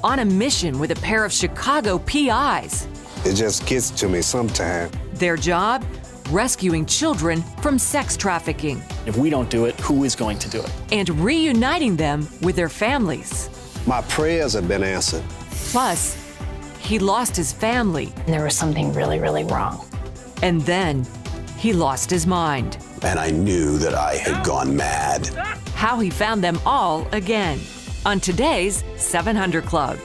on a mission with a pair of Chicago PIs. It just gets to me sometimes. Their job? Rescuing children from sex trafficking. If we don't do it, who is going to do it? And reuniting them with their families. My prayers have been answered. Plus, he lost his family. There was something really, really wrong. And then he lost his mind. And I knew that I had gone mad. How he found them all again on today's 700 Club.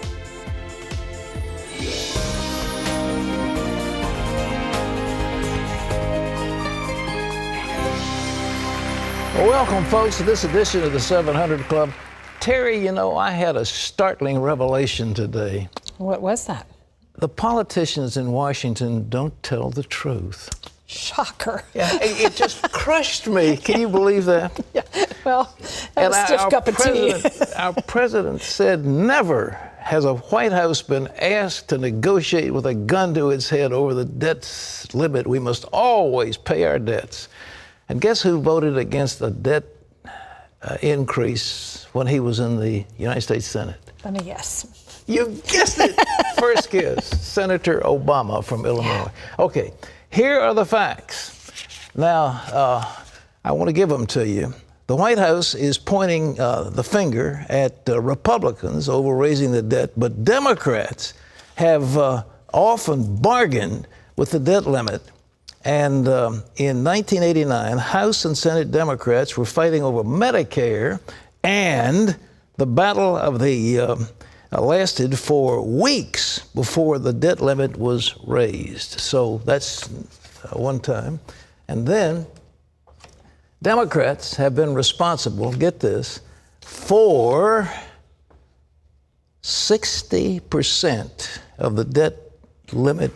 Well, welcome, folks, to this edition of the 700 Club. Terry, you know, I had a startling revelation today. What was that? The politicians in Washington don't tell the truth. Shocker. Yeah, it just crushed me. Can you believe that? Yeah, well, that was a stiff cup of tea. Our president said never has a White House been asked to negotiate with a gun to its head over the debt limit. We must always pay our debts. And guess who voted against a debt increase when he was in the United States Senate? Let me guess. You guessed it. First guess, Senator Obama from Illinois. Okay, here are the facts. Now, I want to give them to you. The White House is pointing the finger at Republicans over raising the debt, but Democrats have often bargained with the debt limit. And in 1989, House and Senate Democrats were fighting over Medicare, and the battle of the lasted for weeks before the debt limit was raised. So that's one time. And then Democrats have been responsible, get this, for 60% of the debt limit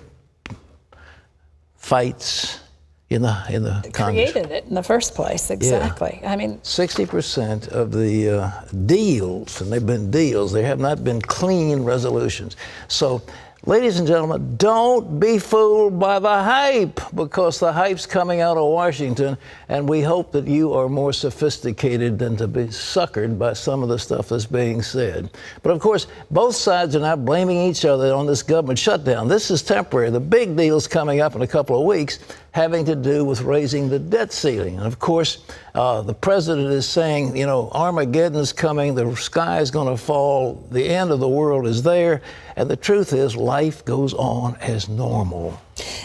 fights in the Congress. Created it in the first place, exactly. Yeah. I mean, 60% of the deals, and they've been deals, they have not been clean resolutions. So, ladies and gentlemen, don't be fooled by the hype, because the hype's coming out of Washington, and we hope that you are more sophisticated than to be suckered by some of the stuff that's being said. But of course, both sides are now blaming each other on this government shutdown. This is temporary. The big deal's coming up in a couple of weeks, having to do with raising the debt ceiling. And of course, the president is saying, you know, Armageddon's coming, the sky is going to fall, the end of the world is there, and the truth is life goes on as normal.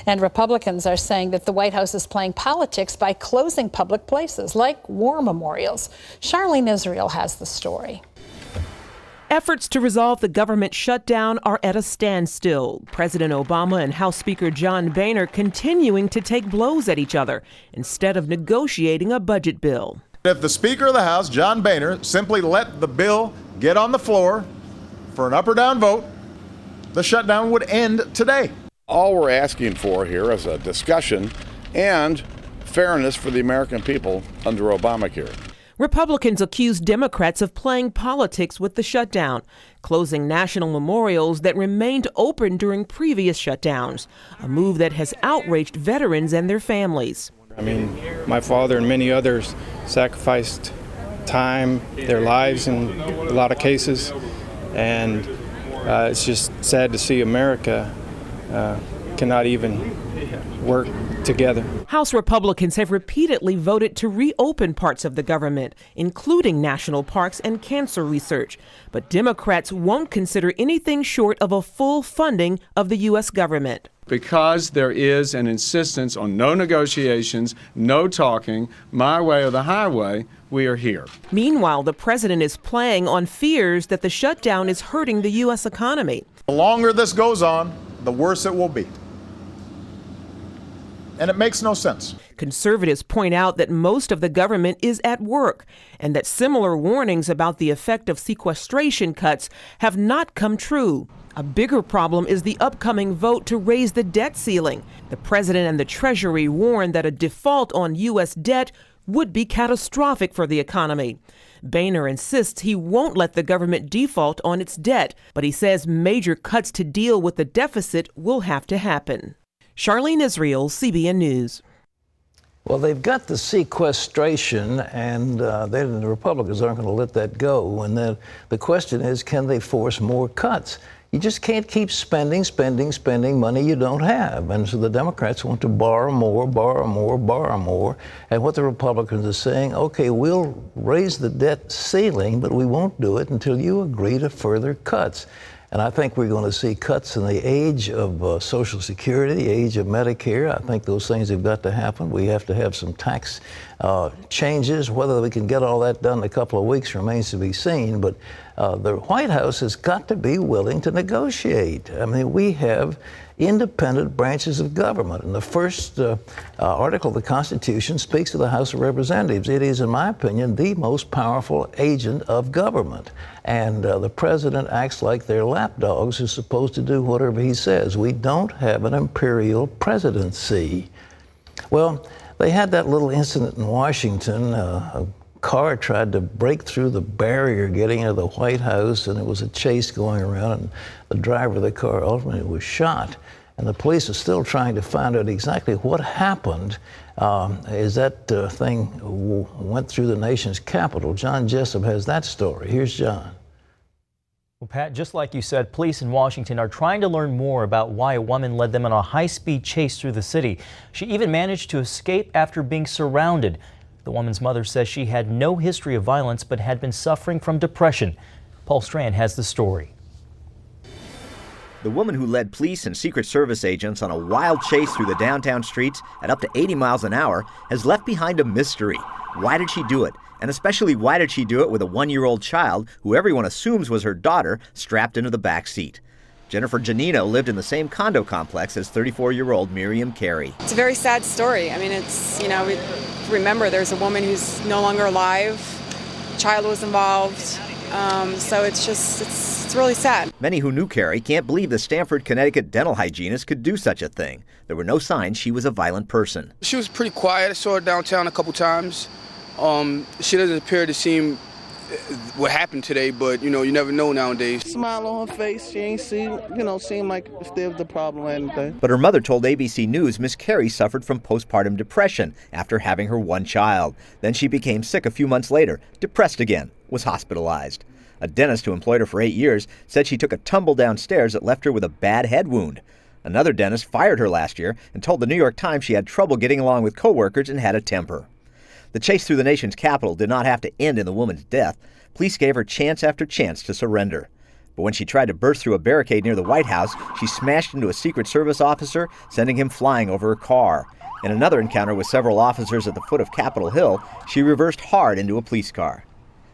and Republicans are saying that the White House is playing politics by closing public places like war memorials. Charlene Israel has the story. Efforts to resolve the government shutdown are at a standstill. President Obama and House Speaker John Boehner continuing to take blows at each other instead of negotiating a budget bill. If the Speaker of the House, John Boehner, simply let the bill get on the floor for an up or down vote, the shutdown would end today. All we're asking for here is a discussion and fairness for the American people under Obamacare. Republicans accuse Democrats of playing politics with the shutdown, closing national memorials that remained open during previous shutdowns, a move that has outraged veterans and their families. I mean, my father and many others sacrificed time, their lives in a lot of cases, and it's just sad to see America cannot even work together. House Republicans have repeatedly voted to reopen parts of the government, including national parks and cancer research. But Democrats won't consider anything short of a full funding of the U.S. government. Because there is an insistence on no negotiations, no talking, my way or the highway, we are here. Meanwhile, the president is playing on fears that the shutdown is hurting the U.S. economy. The longer this goes on, the worse it will be. And it makes no sense. Conservatives point out that most of the government is at work and that similar warnings about the effect of sequestration cuts have not come true. A bigger problem is the upcoming vote to raise the debt ceiling. The president and the Treasury warn that a default on U.S. debt would be catastrophic for the economy. Boehner insists he won't let the government default on its debt, but he says major cuts to deal with the deficit will have to happen. Charlene Israel, CBN News. Well, they've got the sequestration, and the Republicans aren't going to let that go. And then the question is, can they force more cuts? You just can't keep spending money you don't have. And so the Democrats want to borrow more. And what the Republicans are saying, okay, we'll raise the debt ceiling, but we won't do it until you agree to further cuts. And I think we're going to see cuts in the age of Social Security, the age of Medicare. I think those things have got to happen. We have to have some tax changes. Whether we can get all that done in a couple of weeks remains to be seen. But the White House has got to be willing to negotiate. I mean, we have independent branches of government. And the first article of the Constitution speaks of the House of Representatives. It is, in my opinion, the most powerful agent of government. And the president acts like they're lapdogs who's supposed to do whatever he says. We don't have an imperial presidency. Well, they had that little incident in Washington. A car tried to break through the barrier getting into the White House, and there was a chase going around, and the driver of the car ultimately was shot. And the police are still trying to find out exactly what happened as that thing went through the nation's capital. John Jessup has that story. Here's John. Well, Pat, just like you said, police in Washington are trying to learn more about why a woman led them on a high-speed chase through the city. She even managed to escape after being surrounded. The woman's mother says she had no history of violence but had been suffering from depression. Paul Strand has the story. The woman who led police and Secret Service agents on a wild chase through the downtown streets at up to 80 miles an hour has left behind a mystery. Why did she do it? And especially, why did she do it with a 1-year-old child who everyone assumes was her daughter strapped into the back seat? Jennifer Janino lived in the same condo complex as 34-year-old Miriam Carey. It's a very sad story. I mean, it's, you know, we remember there's a woman who's no longer alive. A child was involved. So it's really sad. Many who knew Carey can't believe the Stamford, Connecticut dental hygienist could do such a thing. There were no signs she was a violent person. She was pretty quiet. I saw her downtown a couple times. She doesn't appear to seem what happened today, but you know, you never know nowadays. Smile on her face. She ain't seem like if there was a problem or anything. But her mother told ABC News Miss Carey suffered from postpartum depression after having her one child. Then she became sick a few months later, depressed again, was hospitalized. A dentist who employed her for 8 years said she took a tumble downstairs that left her with a bad head wound. Another dentist fired her last year and told the New York Times she had trouble getting along with coworkers and had a temper. The chase through the nation's capital did not have to end in the woman's death. Police gave her chance after chance to surrender. But when she tried to burst through a barricade near the White House, she smashed into a Secret Service officer, sending him flying over her car. In another encounter with several officers at the foot of Capitol Hill, she reversed hard into a police car.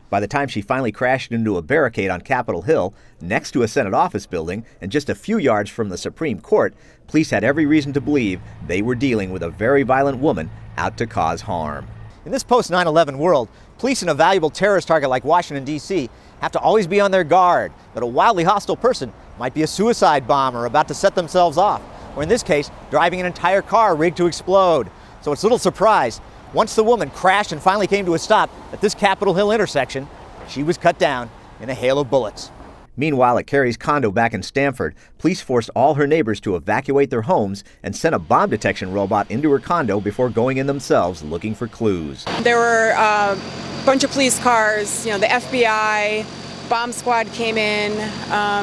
By the time she finally crashed into a barricade on Capitol Hill, next to a Senate office building and just a few yards from the Supreme Court, police had every reason to believe they were dealing with a very violent woman out to cause harm. In this post-9/11 world, police in a valuable terrorist target like Washington, D.C. have to always be on their guard that a wildly hostile person might be a suicide bomber about to set themselves off, or in this case, driving an entire car rigged to explode. So it's little surprise, once the woman crashed and finally came to a stop at this Capitol Hill intersection, she was cut down in a hail of bullets. Meanwhile, at Carey's condo back in Stamford, police forced all her neighbors to evacuate their homes and sent a bomb detection robot into her condo before going in themselves looking for clues. There were a bunch of police cars, you know, the FBI, bomb squad came in,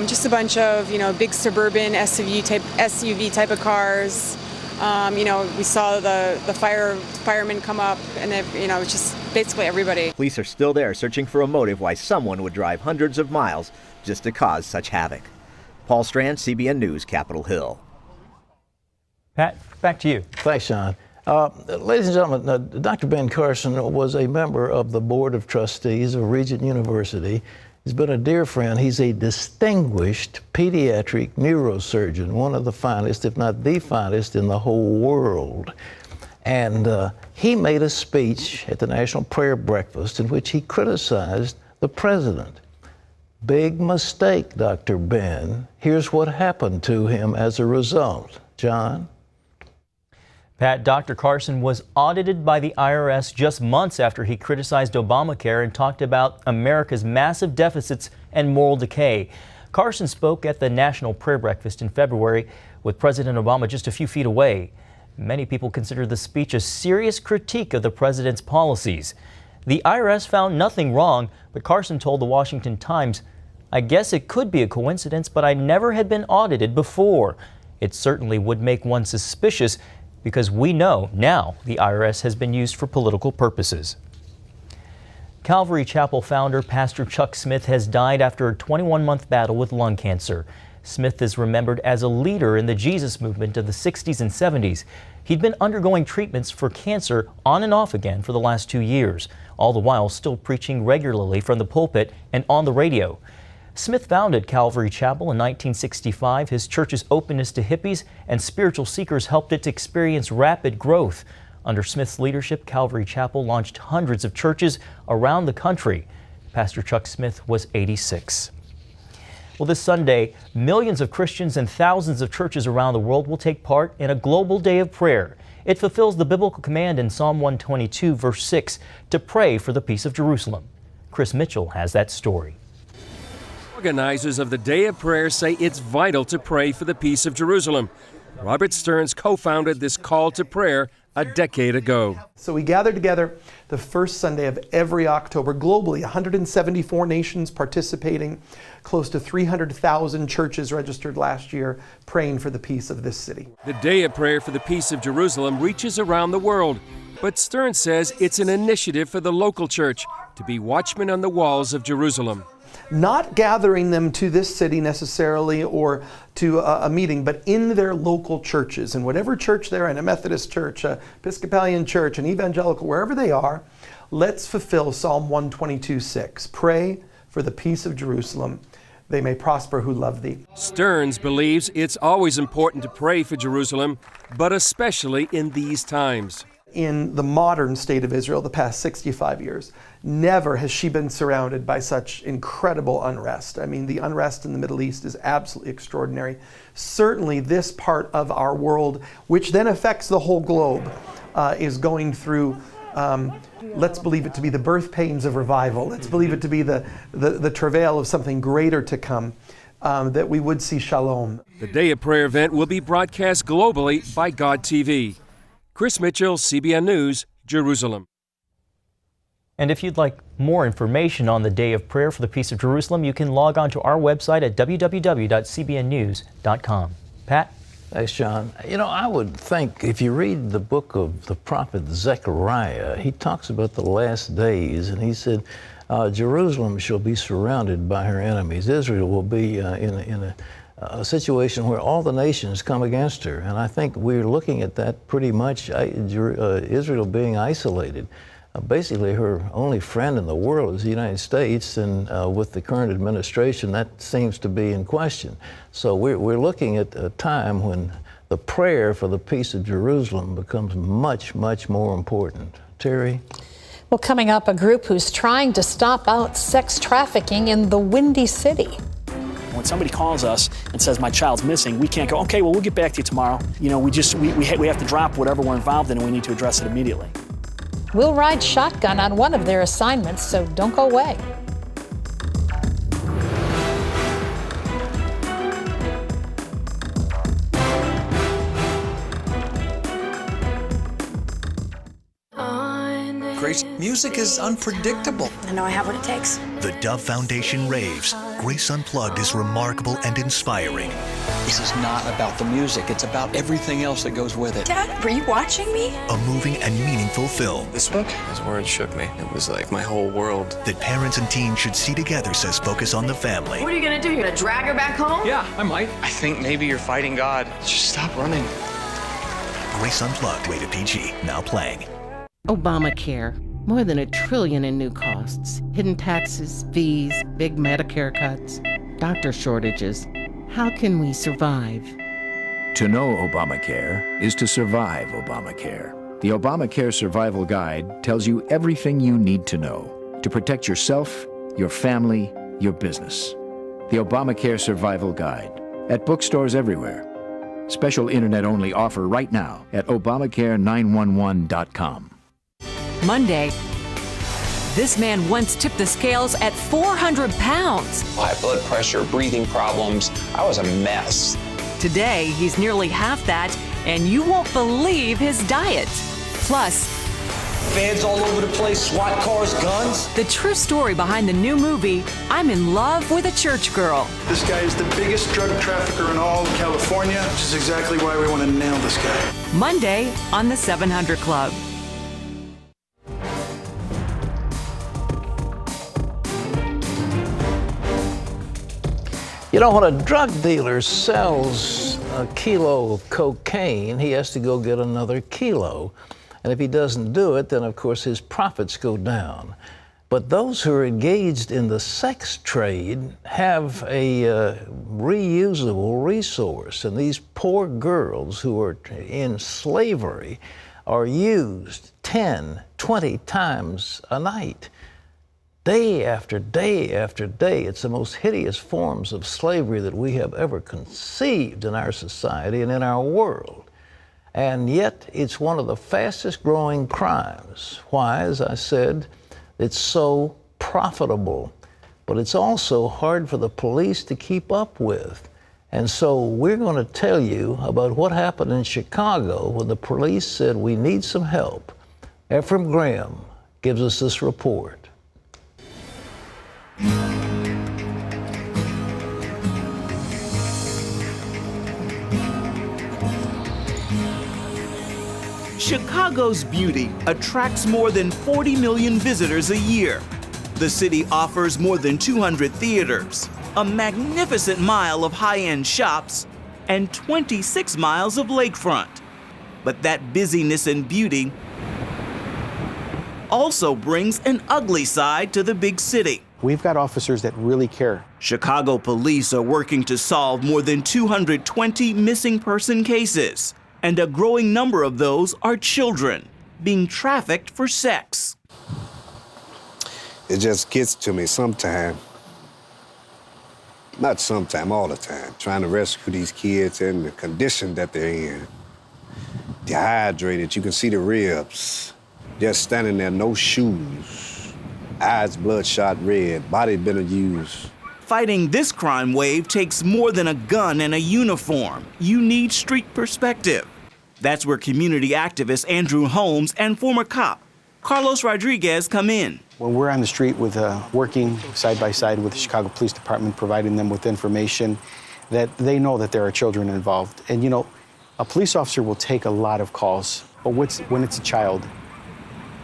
just a bunch of, you know, big suburban SUV type of cars. You know, we saw the firemen come up, and you know, just basically everybody. Police are still there searching for a motive why someone would drive hundreds of miles just to cause such havoc. Paul Strand, CBN News, Capitol Hill. Pat, back to you. Thanks, Sean. Ladies and gentlemen, Dr. Ben Carson was a member of the Board of Trustees of Regent University. He's been a dear friend. He's a distinguished pediatric neurosurgeon, one of the finest, if not the finest, in the whole world. And he made a speech at the National Prayer Breakfast in which he criticized the president. Big mistake, Dr. Ben. Here's what happened to him as a result. John? Pat, Dr. Carson was audited by the IRS just months after he criticized Obamacare and talked about America's massive deficits and moral decay. Carson spoke at the National Prayer Breakfast in February with President Obama just a few feet away. Many people consider the speech a serious critique of the president's policies. The IRS found nothing wrong, but Carson told the Washington Times, "I guess it could be a coincidence, but I never had been audited before. It certainly would make one suspicious because we know now the IRS has been used for political purposes." Calvary Chapel founder Pastor Chuck Smith has died after a 21-month battle with lung cancer. Smith is remembered as a leader in the Jesus movement of the 60s and 70s. He'd been undergoing treatments for cancer on and off again for the last 2 years, all the while still preaching regularly from the pulpit and on the radio. Smith founded Calvary Chapel in 1965. His church's openness to hippies and spiritual seekers helped it to experience rapid growth. Under Smith's leadership, Calvary Chapel launched hundreds of churches around the country. Pastor Chuck Smith was 86. Well, this Sunday, millions of Christians and thousands of churches around the world will take part in a global day of prayer. It fulfills the biblical command in Psalm 122, verse 6, to pray for the peace of Jerusalem. Chris Mitchell has that story. Organizers of the Day of Prayer say it's vital to pray for the peace of Jerusalem. Robert Stearns co-founded this call to prayer a decade ago. So we gather together the first Sunday of every October globally, 174 nations participating, close to 300,000 churches registered last year, praying for the peace of this city. The Day of Prayer for the Peace of Jerusalem reaches around the world, but Stearns says it's an initiative for the local church to be watchmen on the walls of Jerusalem. Not gathering them to this city necessarily or to a meeting, but in their local churches. And whatever church they're in, a Methodist church, a Episcopalian church, an evangelical, wherever they are, let's fulfill Psalm 122:6. Pray for the peace of Jerusalem. They may prosper who love thee. Stearns believes it's always important to pray for Jerusalem, but especially in these times. In the modern state of Israel, the past 65 years, never has she been surrounded by such incredible unrest. I mean, the unrest in the Middle East is absolutely extraordinary. Certainly this part of our world, which then affects the whole globe, is going through, let's believe it to be the birth pains of revival. Let's believe it to be the travail of something greater to come, that we would see shalom. The Day of Prayer event will be broadcast globally by God TV. Chris Mitchell, CBN News, Jerusalem. And if you'd like more information on the Day of Prayer for the Peace of Jerusalem, you can log on to our website at www.cbnnews.com. Pat? Thanks, John. You know, I would think if you read the book of the prophet Zechariah, he talks about the last days, and he said, Jerusalem shall be surrounded by her enemies. Israel will be in a situation where all the nations come against her. And I think we're looking at that pretty much, Israel being isolated. Basically, her only friend in the world is the United States, and with the current administration, that seems to be in question. So we're looking at a time when the prayer for the peace of Jerusalem becomes much, much more important. Terry? Well, coming up, a group who's trying to stop out sex trafficking in the Windy City. When somebody calls us and says, my child's missing, we can't go, okay, well, we'll get back to you tomorrow. You know, we have to drop whatever we're involved in, and we need to address it immediately. We'll ride shotgun on one of their assignments, so don't go away. Grace, music is unpredictable. I know I have what it takes. The Dove Foundation raves. Grace Unplugged is remarkable and inspiring. This is not about the music. It's about everything else that goes with it. Dad, were you watching me? A moving and meaningful film. This book, his words shook me. It was like my whole world. That parents and teens should see together, says Focus on the Family. What are you going to do? You're going to drag her back home? Yeah, I might. I think maybe you're fighting God. Just stop running. Grace Unplugged, rated PG, now playing. Obamacare. More than $1 trillion in new costs. Hidden taxes, fees, big Medicare cuts, doctor shortages. How can we survive? To know Obamacare is to survive Obamacare. The Obamacare Survival Guide tells you everything you need to know to protect yourself, your family, your business. The Obamacare Survival Guide at bookstores everywhere. Special internet-only offer right now at Obamacare911.com. Monday, this man once tipped the scales at 400 pounds. High blood pressure, breathing problems. I was a mess. Today, he's nearly half that And you won't believe his diet. Plus, Feds all over the place, SWAT cars, guns. the true story behind the new movie, I'm in Love with a Church Girl. This guy is the biggest drug trafficker in all of California, which is exactly why we want to nail this guy. Monday on the 700 Club. You know, when a drug dealer sells a kilo of cocaine, he has to go get another kilo. And if he doesn't do it, then of course his profits go down. But those who are engaged in the sex trade have a reusable resource. And these poor girls who are in slavery are used 10, 20 times a night. Day after day after day. It's the most hideous forms of slavery that we have ever conceived in our society and in our world. And yet, it's one of the fastest growing crimes. Why? As I said, it's so profitable, but it's also hard for the police to keep up with. And so we're going to tell you about what happened in Chicago when the police said we need some help. Ephraim Graham gives us this report. Chicago's beauty attracts more than 40 million visitors a year. The city offers more than 200 theaters, a magnificent mile of high-end shops, and 26 miles of lakefront. But that busyness and beauty also brings an ugly side to the big city. We've got officers that really care. Chicago police are working to solve more than 220 missing person cases, and a growing number of those are children being trafficked for sex. It just gets to me sometime. Not sometime, all the time, trying to rescue these kids in the condition that they're in. Dehydrated, you can see the ribs. Just standing there, no shoes. Eyes bloodshot red, body been abused. Fighting this crime wave takes more than a gun and a uniform. You need street perspective. That's where community activist Andrew Holmes and former cop Carlos Rodriguez come in. When we're on the street with working side by side with the Chicago Police Department, providing them with information that they know that there are children involved. And you know, a police officer will take a lot of calls, but when it's a child,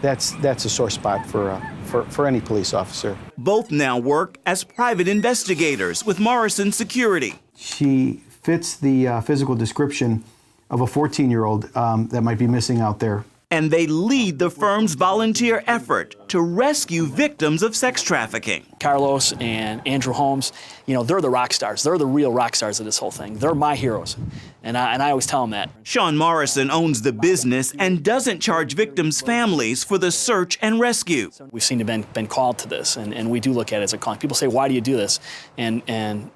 that's a sore spot for any police officer. Both now work as private investigators with Morrison Security. She fits the physical description of a 14-year-old that might be missing out there. And they lead the firm's volunteer effort to rescue victims of sex trafficking. Carlos and Andrew Holmes, you know, they're the rock stars. They're the real rock stars of this whole thing. They're my heroes. And I always tell them that. Sean Morrison owns the business and doesn't charge victims' families for the search and rescue. We've seen been called to this, and we do look at it as a calling. People say, why do you do this? And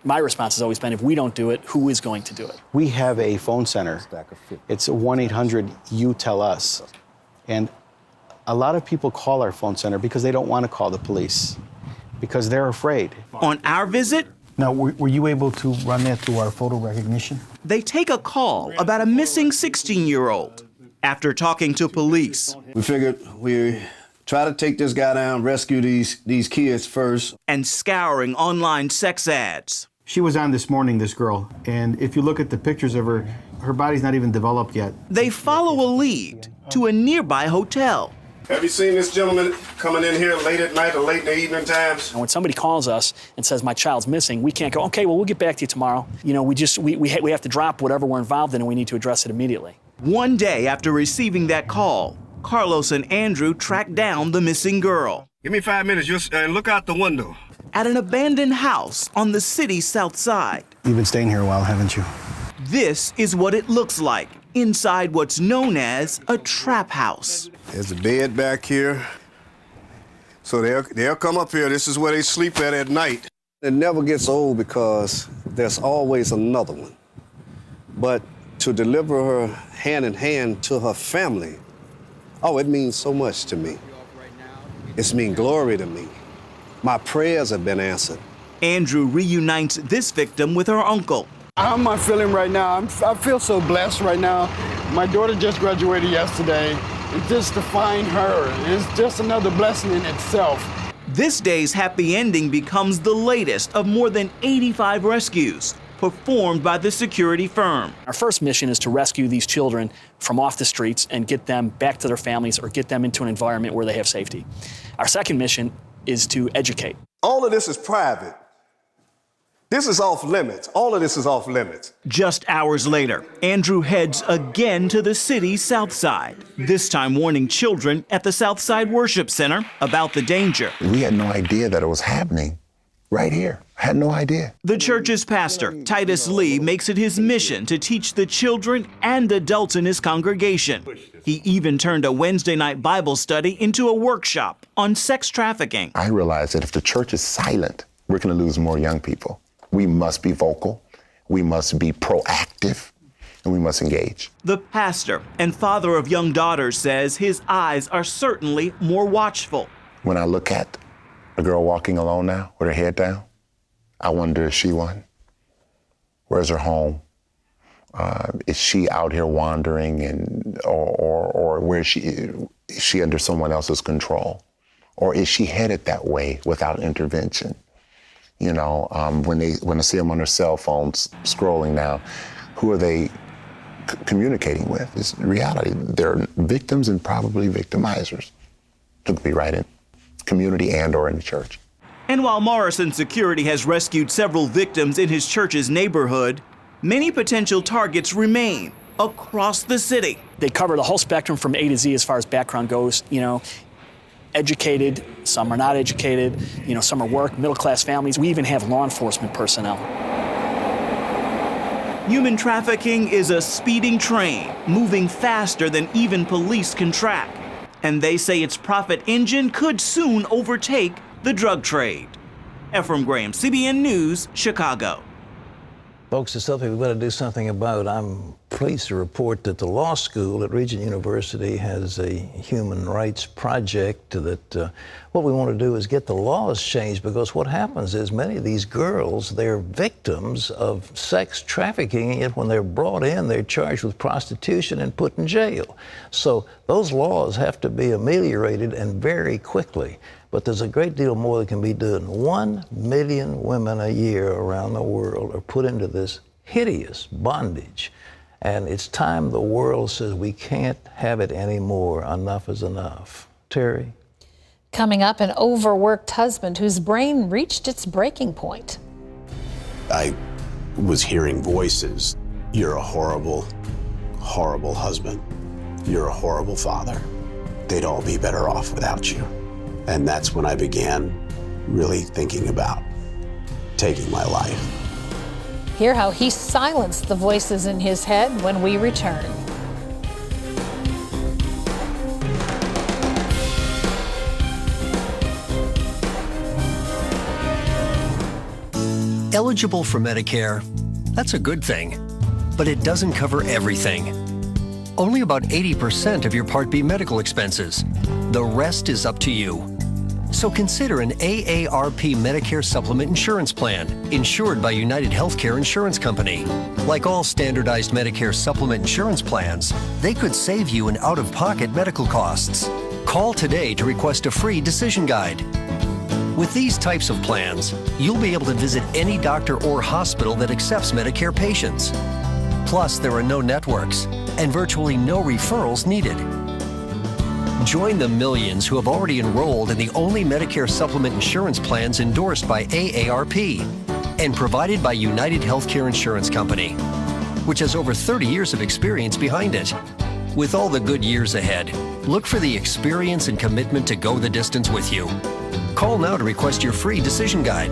my response has always been, if we don't do it, who is going to do it? We have a phone center. It's 1-800-YOU-TELL-US. And a lot of people call our phone center because they don't want to call the police, because they're afraid. On our visit, now, were you able to run that through our photo recognition? They take a call about a missing 16-year-old after talking to police. We figured we try to take this guy down, rescue these kids first. And scouring online sex ads. She was on this morning, this girl, and if you look at the pictures of her, her body's not even developed yet. They follow a lead to a nearby hotel. Have you seen this gentleman coming in here late at night or late in the evening times? And when somebody calls us and says, my child's missing, we can't go, okay, well, we'll get back to you tomorrow. You know, we have to drop whatever we're involved in, and we need to address it immediately. One day after receiving that call, Carlos and Andrew tracked down the missing girl. Give me 5 minutes, just look out the window. At an abandoned house on the city's south side. You've been staying here a while, haven't you? This is what it looks like inside what's known as a trap house. There's a bed back here. So they'll come up here. This is where they sleep at night. It never gets old because there's always another one. But to deliver her hand in hand to her family, oh, it means so much to me. It's mean glory to me. My prayers have been answered. Andrew reunites this victim with her uncle. How am I feeling right now? I feel so blessed right now. My daughter just graduated yesterday, and just to find her is just another blessing in itself. This day's happy ending becomes the latest of more than 85 rescues performed by the security firm. Our first mission is to rescue these children from off the streets and get them back to their families or get them into an environment where they have safety. Our second mission is to educate. All of this is private. This is off limits. All of this is off limits. Just hours later, Andrew heads again to the city's south side, this time warning children at the Southside Worship Center about the danger. We had no idea that it was happening right here. I had no idea. The church's pastor, Titus Lee, makes it his mission to teach the children and adults in his congregation. He even turned a Wednesday night Bible study into a workshop on sex trafficking. I realized that if the church is silent, we're going to lose more young people. We must be vocal, we must be proactive, and we must engage. The pastor and father of young daughters says his eyes are certainly more watchful. When I look at a girl walking alone now with her head down, I wonder, is she one? Where's her home? Is she out here wandering, or where is she under someone else's control? Or is she headed that way without intervention? You know, when I see them on their cell phones scrolling now, who are they communicating with? It's reality. They're victims and probably victimizers. It could be right in community and or in the church. And while Morrison Security has rescued several victims in his church's neighborhood, many potential targets remain across the city. They cover the whole spectrum from A to Z as far as background goes, you know. Educated, some are not educated, you know, some are middle-class families. We even have law enforcement personnel. Human trafficking is a speeding train, moving faster than even police can track. And they say its profit engine could soon overtake the drug trade. Ephraim Graham, CBN News, Chicago. Folks, it's something we've got to do something about. I'm pleased to report that the law school at Regent University has a human rights project that what we want to do is get the laws changed, because what happens is many of these girls, they're victims of sex trafficking, and yet when they're brought in, they're charged with prostitution and put in jail. So those laws have to be ameliorated, and very quickly. But there's a great deal more that can be done. 1 million women a year around the world are put into this hideous bondage. And it's time the world says we can't have it anymore. Enough is enough. Terry? Coming up, an overworked husband whose brain reached its breaking point. I was hearing voices. You're a horrible, horrible husband. You're a horrible father. They'd all be better off without you. And that's when I began really thinking about taking my life. Hear how he silenced the voices in his head when we return. Eligible for Medicare, that's a good thing, but it doesn't cover everything. Only about 80% of your Part B medical expenses. The rest is up to you. So consider an AARP Medicare Supplement Insurance Plan, insured by United Healthcare Insurance Company. Like all standardized Medicare Supplement Insurance plans, they could save you in out-of-pocket medical costs. Call today to request a free decision guide. With these types of plans, you'll be able to visit any doctor or hospital that accepts Medicare patients. Plus, there are no networks and virtually no referrals needed. Join the millions who have already enrolled in the only Medicare supplement insurance plans endorsed by AARP and provided by United Healthcare Insurance Company, which has over 30 years of experience behind it. With all the good years ahead, look for the experience and commitment to go the distance with you. Call now to request your free decision guide.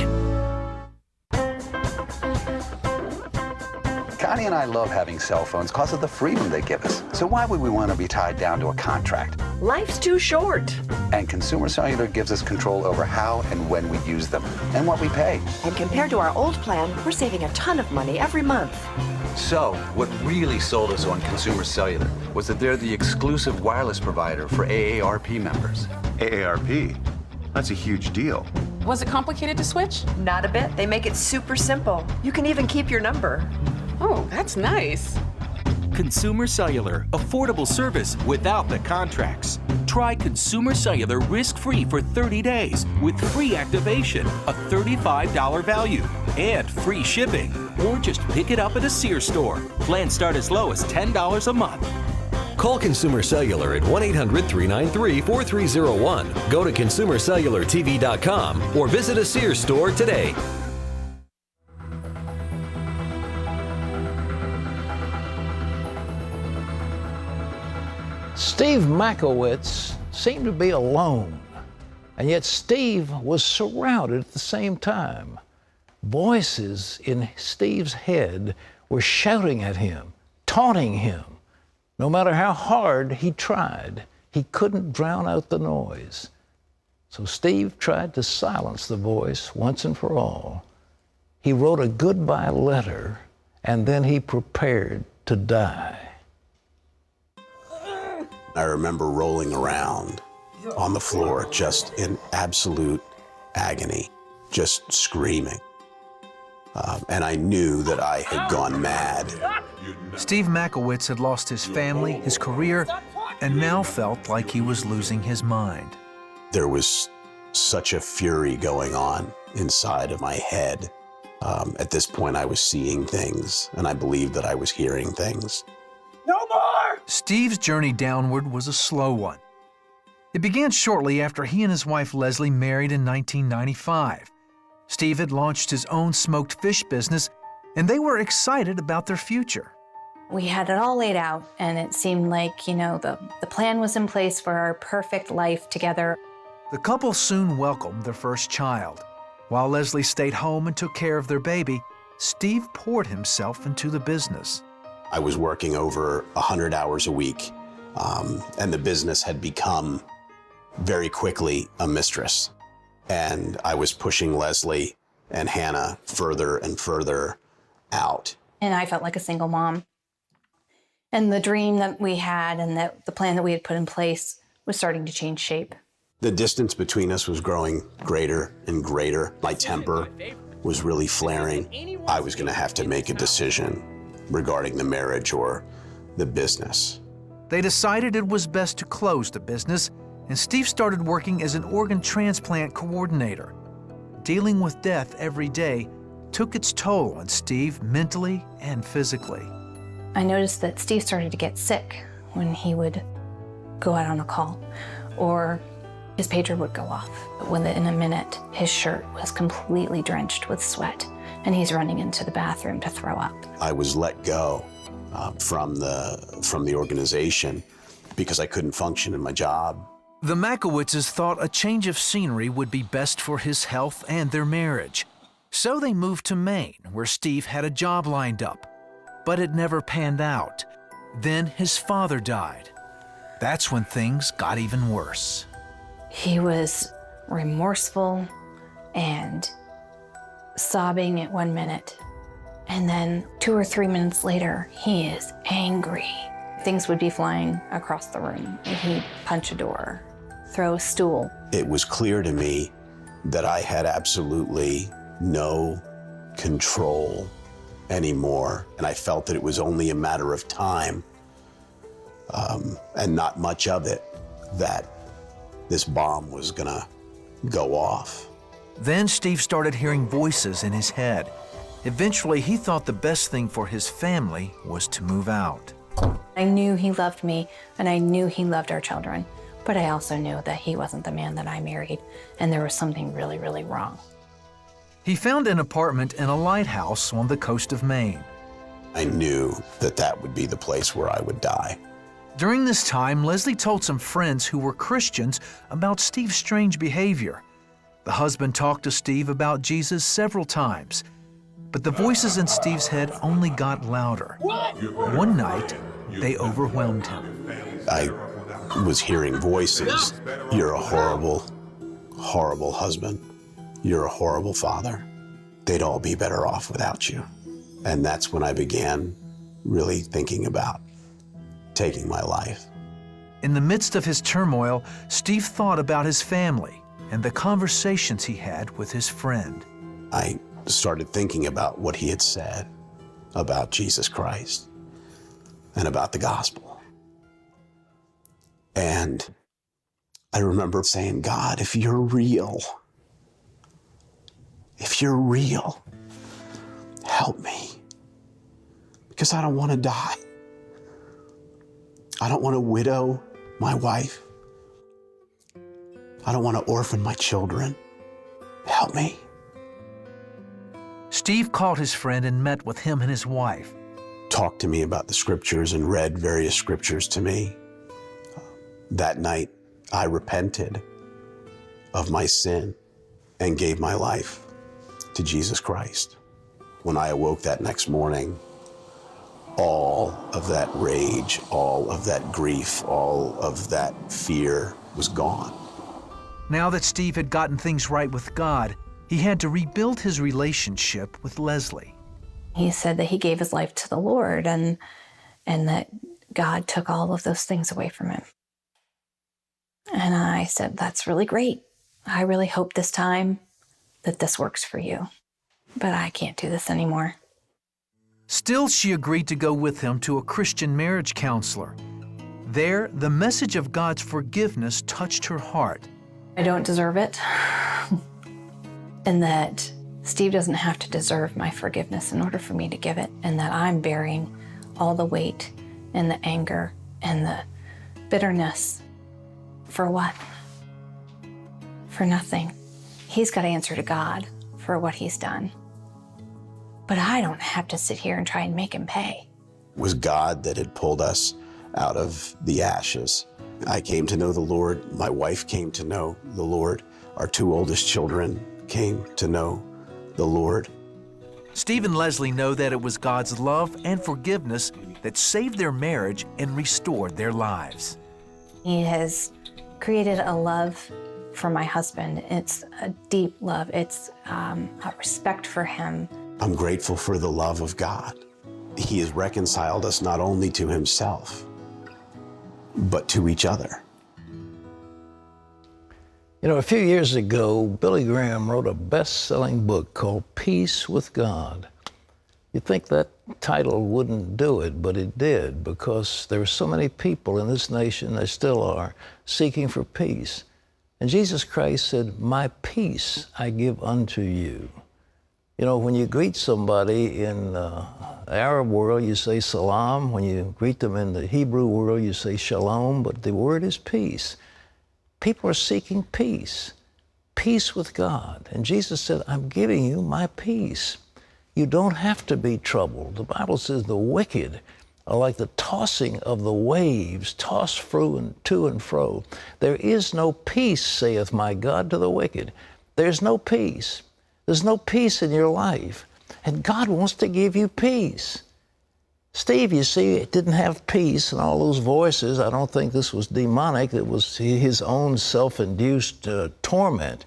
Connie and I love having cell phones because of the freedom they give us. So why would we want to be tied down to a contract? Life's too short. And Consumer Cellular gives us control over how and when we use them and what we pay. And compared to our old plan, we're saving a ton of money every month. So what really sold us on Consumer Cellular was that they're the exclusive wireless provider for AARP members. AARP? That's a huge deal. Was it complicated to switch? Not a bit. They make it super simple. You can even keep your number. Oh, that's nice. Consumer Cellular, affordable service without the contracts. Try Consumer Cellular risk-free for 30 days with free activation, a $35 value, and free shipping. Or just pick it up at a Sears store. Plans start as low as $10 a month. Call Consumer Cellular at 1-800-393-4301. Go to consumercellulartv.com or visit a Sears store today. Steve Makowitz seemed to be alone, and yet Steve was surrounded at the same time. Voices in Steve's head were shouting at him, taunting him. No matter how hard he tried, he couldn't drown out the noise. So Steve tried to silence the voice once and for all. He wrote a goodbye letter, and then he prepared to die. I remember rolling around on the floor just in absolute agony, just screaming. And I knew that I had gone mad. Steve Makowitz had lost his family, his career, and now felt like he was losing his mind. There was such a fury going on inside of my head. At this point, I was seeing things, and I believed that I was hearing things. No more! Steve's journey downward was a slow one. It began shortly after he and his wife Leslie married in 1995. Steve had launched his own smoked fish business, and they were excited about their future. We had it all laid out, and it seemed like, the plan was in place for our perfect life together. The couple soon welcomed their first child. While Leslie stayed home and took care of their baby, Steve poured himself into the business. I was working over 100 hours a week, and the business had become very quickly a mistress. And I was pushing Leslie and Hannah further and further out. And I felt like a single mom. And the dream that we had and the plan that we had put in place was starting to change shape. The distance between us was growing greater and greater. My temper was really flaring. I was going to have to make a decision regarding the marriage or the business. They decided it was best to close the business, and Steve started working as an organ transplant coordinator. Dealing with death every day took its toll on Steve mentally and physically. I noticed that Steve started to get sick when he would go out on a call, or his pager would go off. Within a minute, his shirt was completely drenched with sweat, and he's running into the bathroom to throw up. I was let go from the organization because I couldn't function in my job. The Makowitzes thought a change of scenery would be best for his health and their marriage. So they moved to Maine, where Steve had a job lined up. But it never panned out. Then his father died. That's when things got even worse. He was remorseful and sobbing at 1 minute. And then 2 or 3 minutes later, he is angry. Things would be flying across the room. He'd punch a door, throw a stool. It was clear to me that I had absolutely no control anymore. And I felt that it was only a matter of time, and not much of it, that this bomb was gonna go off. Then Steve started hearing voices in his head. Eventually, he thought the best thing for his family was to move out. I knew he loved me, and I knew he loved our children, but I also knew that he wasn't the man that I married, and there was something really, really wrong. He found an apartment in a lighthouse on the coast of Maine. I knew that that would be the place where I would die. During this time, Leslie told some friends who were Christians about Steve's strange behavior. The husband talked to Steve about Jesus several times, but the voices in Steve's head only got louder. One night, they overwhelmed him. I was hearing voices. You're a horrible, horrible husband. You're a horrible father. They'd all be better off without you. And that's when I began really thinking about taking my life. In the midst of his turmoil, Steve thought about his family and the conversations he had with his friend. I started thinking about what he had said about Jesus Christ. and about the gospel. And I remember saying, God, if you're real, help me. Because I don't want to die. I don't want to widow my wife. I don't want to orphan my children. Help me. Steve called his friend and met with him and his wife. Talked to me about the scriptures and read various scriptures to me. That night, I repented of my sin and gave my life to Jesus Christ. When I awoke that next morning, all of that rage, all of that grief, all of that fear was gone. Now that Steve had gotten things right with God, he had to rebuild his relationship with Leslie. He said that he gave his life to the Lord and that God took all of those things away from him. And I said, that's really great. I really hope this time that this works for you. But I can't do this anymore. Still, she agreed to go with him to a Christian marriage counselor. There, the message of God's forgiveness touched her heart. I don't deserve it. And that Steve doesn't have to deserve my forgiveness in order for me to give it. And that I'm bearing all the weight and the anger and the bitterness. For what? For nothing. He's got to answer to God for what he's done. But I don't have to sit here and try and make him pay. It was God that had pulled us out of the ashes. I came to know the Lord. My wife came to know the Lord. Our two oldest children came to know the Lord. Steve and Leslie know that it was God's love and forgiveness that saved their marriage and restored their lives. He has created a love for my husband. It's a deep love. It's a respect for him. I'm grateful for the love of God. He has reconciled us not only to himself, but to each other. You know, a few years ago, Billy Graham wrote a best-selling book called Peace with God. You'd think that title wouldn't do it, but it did, because there are so many people in this nation, there still are, seeking for peace. And Jesus Christ said, my peace I give unto you. You know, when you greet somebody in the Arab world, you say salam. When you greet them in the Hebrew world, you say shalom, but the word is peace. People are seeking peace, peace with God. And Jesus said, I'm giving you my peace. You don't have to be troubled. The Bible says the wicked are like the tossing of the waves, tossed to and fro. There is no peace, saith my God, to the wicked. There's no peace. There's no peace in your life. And God wants to give you peace. Steve, you see, didn't have peace, and all those voices, I don't think this was demonic. It was his own self-induced torment.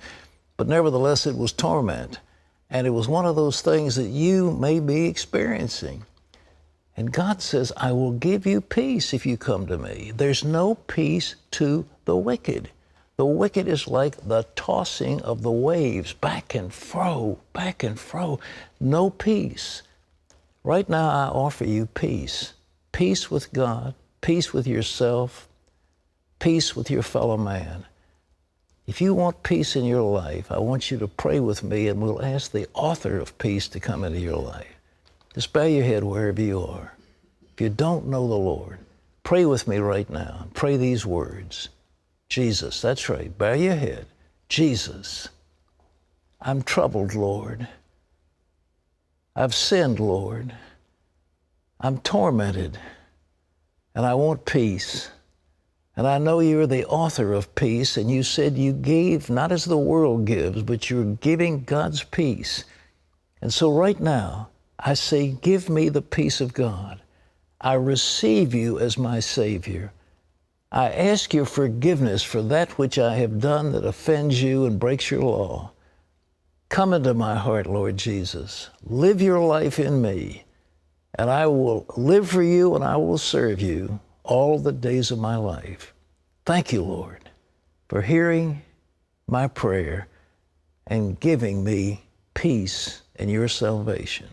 But nevertheless, it was torment. And it was one of those things that you may be experiencing. And God says, I will give you peace if you come to me. There's no peace to the wicked. The wicked is like the tossing of the waves, back and fro, back and fro. No peace. Right now, I offer you peace. Peace with God, peace with yourself, peace with your fellow man. If you want peace in your life, I want you to pray with me, and we'll ask the author of peace to come into your life. Just bow your head wherever you are. If you don't know the Lord, pray with me right now. Pray these words. Jesus, that's right, bow your head. Jesus, I'm troubled, Lord. I've sinned, Lord. I'm tormented, and I want peace. And I know you're the author of peace, and you said you gave not as the world gives, but you're giving God's peace. And so right now, I say, give me the peace of God. I receive you as my Savior. I ask your forgiveness for that which I have done that offends you and breaks your law. Come into my heart, Lord Jesus. Live your life in me, and I will live for you and I will serve you all the days of my life. Thank you, Lord, for hearing my prayer and giving me peace in your salvation.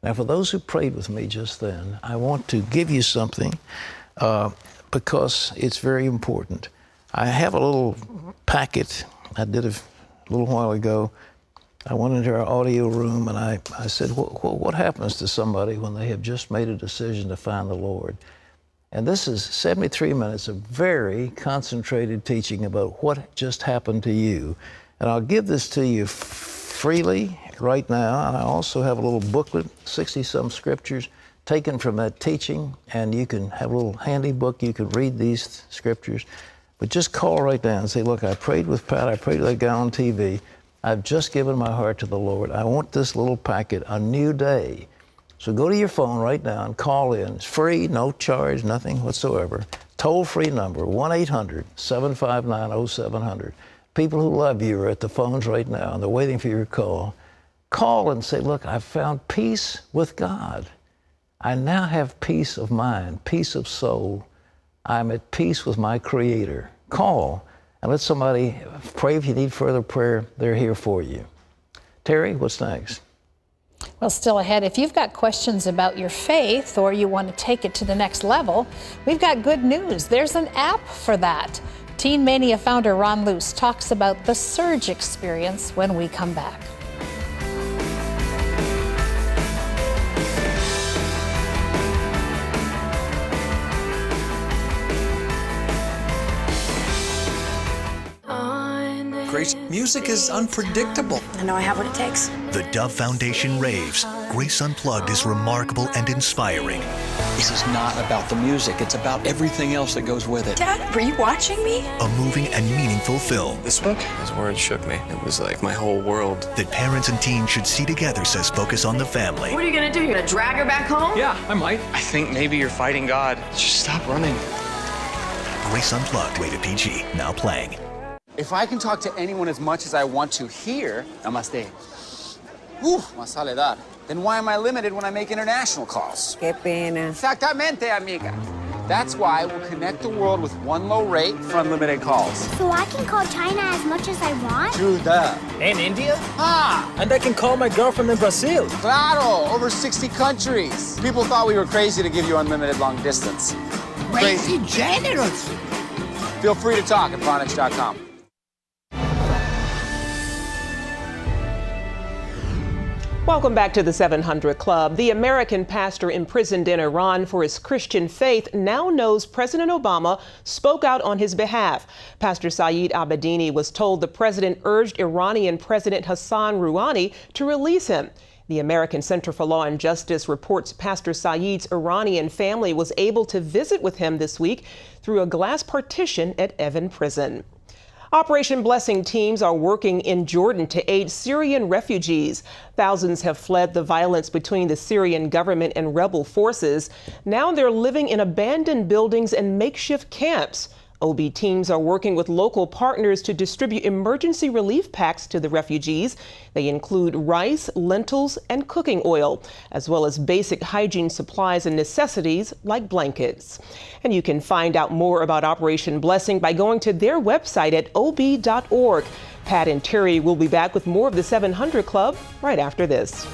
Now, for those who prayed with me just then, I want to give you something because it's very important. I have a little packet I did a little while ago. I went into our audio room and I said, what happens to somebody when they have just made a decision to find the Lord? And this is 73 minutes of very concentrated teaching about what just happened to you. And I'll give this to you freely right now. And I also have a little booklet, 60-some scriptures taken from that teaching. And you can have a little handy book. You can read these scriptures. But just call right now and say, look, I prayed with Pat. I prayed with that guy on TV. I've just given my heart to the Lord. I want this little packet, a new day. So go to your phone right now and call in. It's free, no charge, nothing whatsoever. Toll-free number, 1-800-759-0700. People who love you are at the phones right now, and they're waiting for your call. Call and say, look, I've found peace with God. I now have peace of mind, peace of soul. I'm at peace with my Creator. Call and let somebody pray. If you need further prayer, they're here for you. Terry, what's next? Well, still ahead, if you've got questions about your faith or you want to take it to the next level, we've got good news. There's an app for that. Teen Mania founder Ron Luce talks about the surge experience when we come back. Grace, music is unpredictable. I know I have what it takes. The Dove Foundation raves. Grace Unplugged is remarkable and inspiring. This is not about the music, it's about everything else that goes with it. Dad, were you watching me? A moving and meaningful film. This book, his words shook me. It was like my whole world. That parents and teens should see together, says Focus on the Family. What are you gonna do? You're gonna drag her back home? Yeah, I might. I think maybe you're fighting God. Just stop running. Grace Unplugged, rated PG, now playing. If I can talk to anyone as much as I want to here, namaste. Más soledad. Then why am I limited when I make international calls? Qué pena. Exactamente, amiga. That's why we'll connect the world with one low rate for unlimited calls. So I can call China as much as I want? True that. And India? Ah! And I can call my girlfriend in Brazil. Claro! Over 60 countries. People thought we were crazy to give you unlimited long distance. Crazy generous. Feel free to talk at Phonics.com. Welcome back to the 700 Club. The American pastor imprisoned in Iran for his Christian faith now knows President Obama spoke out on his behalf. Pastor Saeed Abedini was told the president urged Iranian President Hassan Rouhani to release him. The American Center for Law and Justice reports Pastor Saeed's Iranian family was able to visit with him this week through a glass partition at Evin Prison. Operation Blessing teams are working in Jordan to aid Syrian refugees. Thousands have fled the violence between the Syrian government and rebel forces. Now they're living in abandoned buildings and makeshift camps. OB teams are working with local partners to distribute emergency relief packs to the refugees. They include rice, lentils, and cooking oil, as well as basic hygiene supplies and necessities like blankets. And you can find out more about Operation Blessing by going to their website at ob.org. Pat and Terry will be back with more of the 700 Club right after this.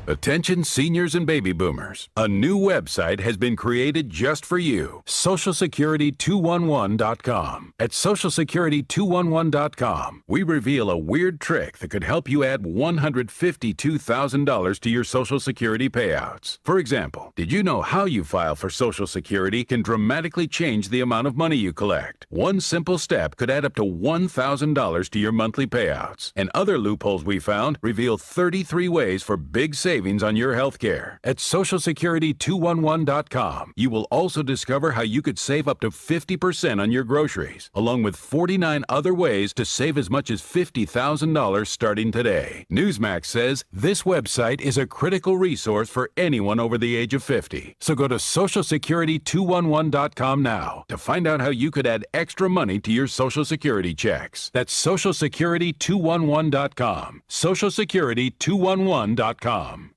Attention seniors and baby boomers. A new website has been created just for you. SocialSecurity211.com. At SocialSecurity211.com, we reveal a weird trick that could help you add $152,000 to your Social Security payouts. For example, did you know how you file for Social Security can dramatically change the amount of money you collect? One simple step could add up to $1,000 to your monthly payouts. And other loopholes we found reveal 33 ways for big savings on your health care. At SocialSecurity211.com, you will also discover how you could save up to 50% on your groceries, along with 49 other ways to save as much as $50,000 starting today. Newsmax says this website is a critical resource for anyone over the age of 50. So go to SocialSecurity211.com now to find out how you could add extra money to your Social Security checks. That's SocialSecurity211.com. SocialSecurity211.com.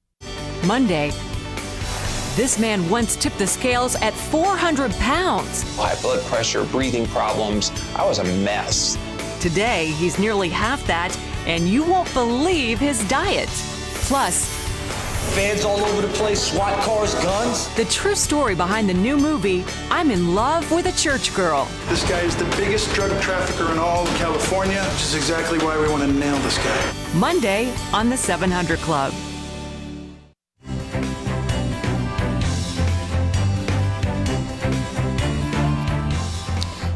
Monday, this man once tipped the scales at 400 pounds. High blood pressure, breathing problems. I was a mess. Today, he's nearly half that, and you won't believe his diet. Plus, Fans all over the place, SWAT cars, guns. the true story behind the new movie, I'm in Love with a Church Girl. This guy is the biggest drug trafficker in all of California, which is exactly why we want to nail this guy. Monday on the 700 Club.